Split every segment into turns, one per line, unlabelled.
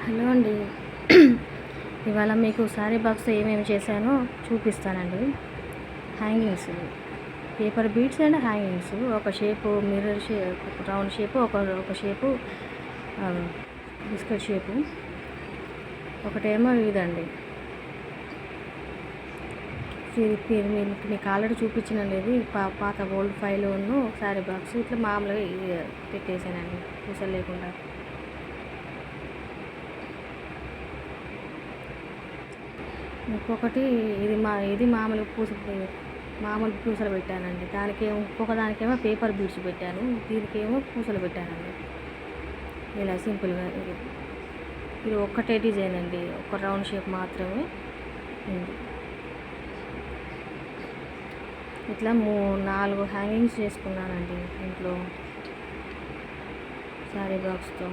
Hello అండి. ఇవాళ మీకు శారీ బాక్స్ ఏమేమి చేశానో చూపిస్తానండి. Hangings, paper beads and hangings, ఒక shape mirror shape, round shape, ఒక షేపు బిస్కెట్ షేపు, ఒకటేమో ఇదండి. మీకు ఆల్రెడీ చూపించినండి. ఇది పాత ఓల్డ్ ఫైల్ శారీ బాక్స్ ఇట్లా మామూలుగా పెట్టేసానండి పూసలు లేకుండా. ఇంకొకటి ఇది మామూలు పూసలు పెట్టానండి. ఇంకొక దానికేమో పేపర్ బీడ్స్ పెట్టాను, దీనికేమో పూసలు పెట్టానండి. ఇలా సింపుల్గా ఇది ఒక్కటే డిజైన్ అండి, ఒక రౌండ్ షేప్ మాత్రమే ఉంది. ఇట్లా 4 హ్యాంగింగ్స్ చేసుకున్నానండి ఇంట్లో శారీ బాక్స్తో.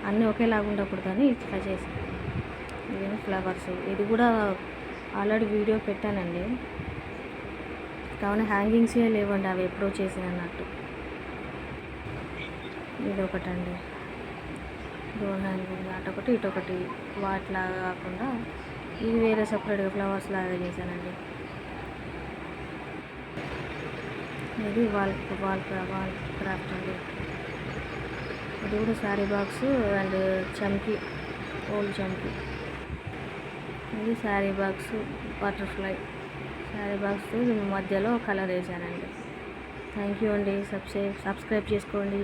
అన్నీ ఒకేలాగా ఉండకూడదని ఇట్లా చేశాను. ఇదేమో ఫ్లవర్స్, ఇది కూడా ఆల్రెడీ వీడియో పెట్టానండి. కావున హ్యాంగింగ్సే లేవండి, అవి ఎప్పుడో చేసినట్టు. ఇది ఒకటండి, డోర్ హ్యాంగింగ్ అటొకటి ఇటొకటి, వాటిలాగా కాకుండా ఇది వేరే సపరేట్గా ఫ్లవర్స్ లాగా చేశానండి. ఇది వాల్ క్రాఫ్ట్ అండి. ఇది కూడా శారీ బాక్స్ అండ్ చమ్కీ, ఓల్డ్ చమ్కీ. ఇది sari box butterfly sari box మధ్యలో కలర్ వేసానండి. థ్యాంక్ యూ అండి. సబ్స్క్రైబ్ చేసుకోండి.